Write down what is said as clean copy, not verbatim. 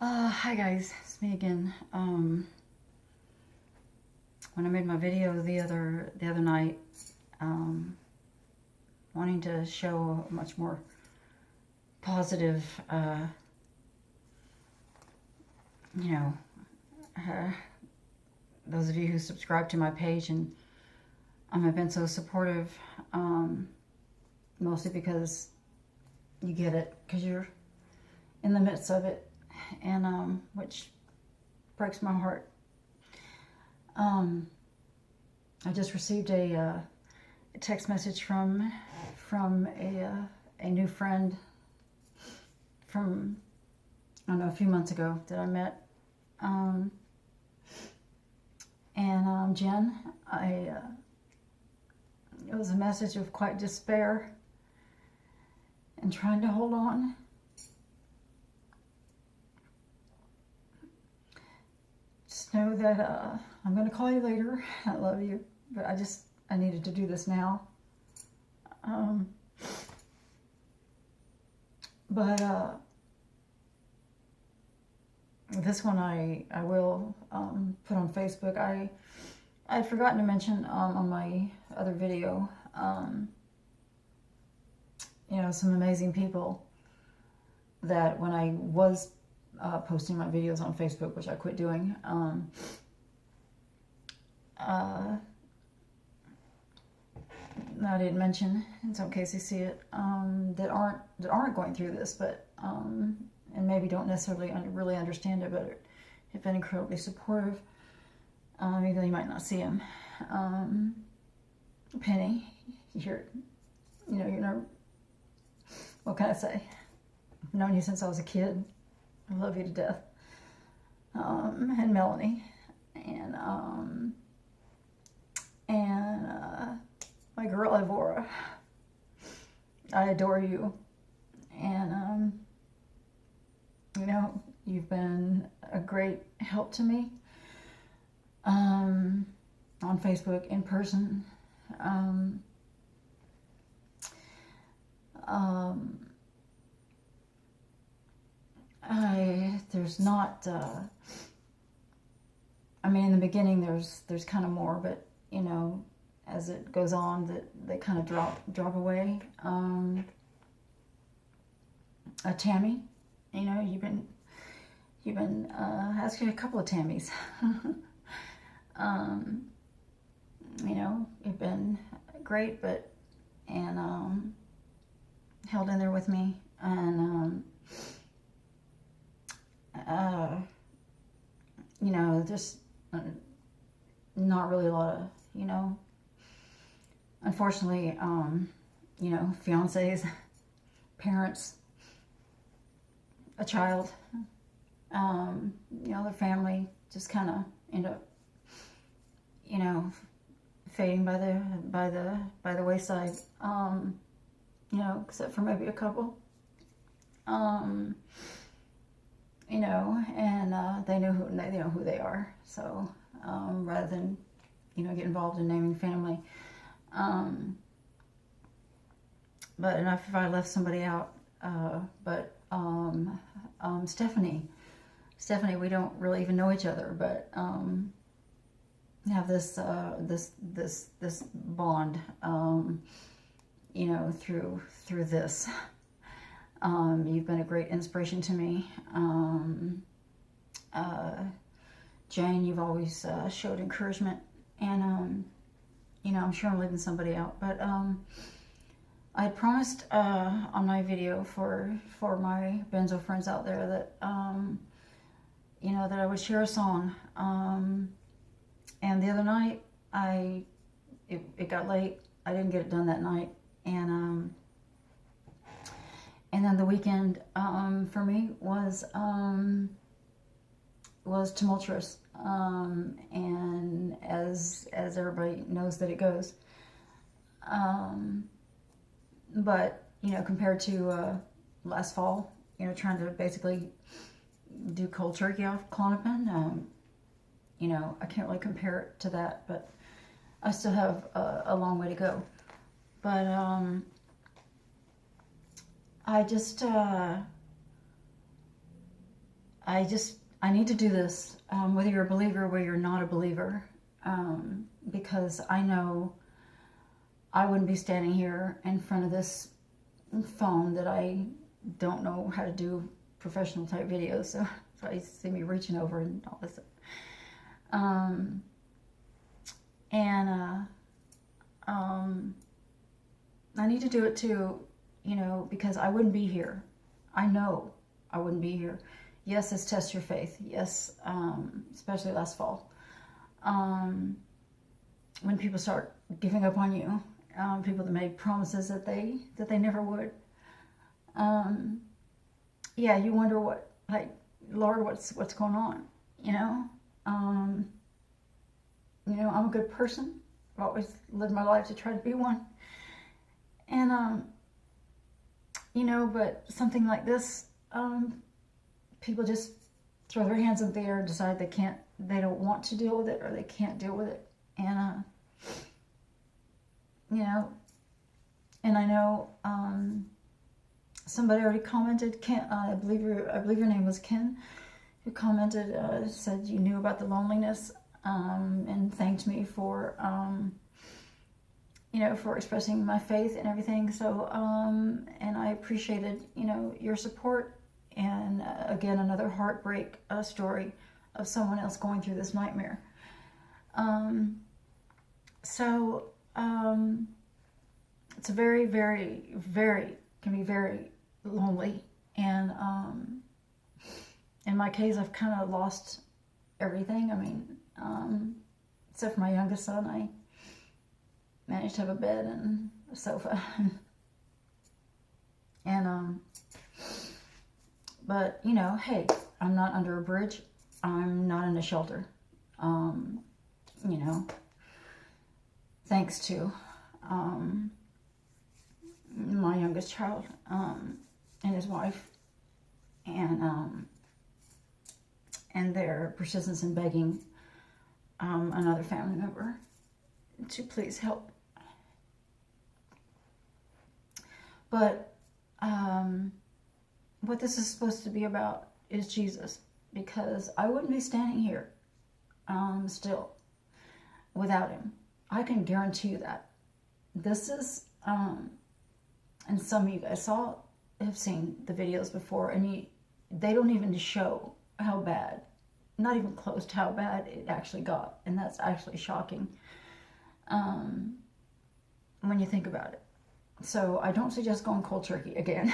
Hi guys, it's me again. When I made my video the other night, wanting to show a much more positive, you know, those of you who subscribe to my page and have been so supportive, mostly because you get it, because you're in the midst of it, and which breaks my heart. I just received a text message from a new friend from, I don't know, a few months ago that I met. Jen, it was a message of quite despair and trying to hold on. Just know that I'm going to call you later. I love you, but I needed to do this now. This one I will put on Facebook. I'd forgotten to mention on my other video, some amazing people that when I was posting my videos on Facebook, which I quit doing, I didn't mention, in some cases you see it, that aren't going through this, but and maybe don't necessarily really understand it, but have been incredibly supportive. Even though you might not see them. Penny, you're what can I say? I've known you since I was a kid. I love you to death. And Melanie, and my girl Ivora. I adore you, and you've been a great help to me. On Facebook, in person. There's not, in the beginning there's kind of more, but as it goes on, that they kind of drop away. Tammy, you've been asking a couple of Tammys. You've been great, and held in there with me, and just not really a lot of, unfortunately, fiancés, parents, a child, their family just kind of end up, fading by the wayside, except for maybe a couple, and they know who they are. So rather than get involved in naming family, but enough if I left somebody out. Stephanie, we don't really even know each other, but have this bond, through this. You've been a great inspiration to me. Jane, you've always showed encouragement, and I'm sure I'm leaving somebody out, but I had promised on my video for my Benzo friends out there that that I would share a song. And the other night, it got late. I didn't get it done that night, and then the weekend for me was tumultuous, and as everybody knows that it goes. But compared to last fall, trying to basically do cold turkey off Klonopin, I can't really compare it to that, but I still have a long way to go. But I just I need to do this, whether you're a believer or whether you're not a believer, because I know I wouldn't be standing here in front of this phone that I don't know how to do professional type videos. So I see me reaching over and all this. I need to do it too, you know, because I wouldn't be here. I know I wouldn't be here. Yes, it's test your faith. Yes, especially last fall. When people start giving up on you, people that made promises that they never would. Yeah, you wonder what, like, Lord, what's going on, you know? You know, I'm a good person. I've always lived my life to try to be one. And, you know, but something like this, people just throw their hands up there and decide they don't want to deal with it, or they can't deal with it. And, you know, and I know, somebody already commented, Ken, I believe your name was Ken, who commented, said you knew about the loneliness, and thanked me for, you know, for expressing my faith and everything. So, and I appreciated, you know, your support. And again, another heartbreak story of someone else going through this nightmare. So, it's a very, very, very, can be very lonely. And in my case, I've kind of lost everything. I mean, except for my youngest son, I managed to have a bed and a sofa. And, but, you know, hey, I'm not under a bridge. I'm not in a shelter. You know, thanks to my youngest child and his wife, and their persistence in begging another family member to please help. But what this is supposed to be about is Jesus, because I wouldn't be standing here still without him. I can guarantee you that. This is, and some of you guys have seen the videos before, and they don't even show how bad, not even close to how bad it actually got. And that's actually shocking when you think about it. So I don't suggest going cold turkey again.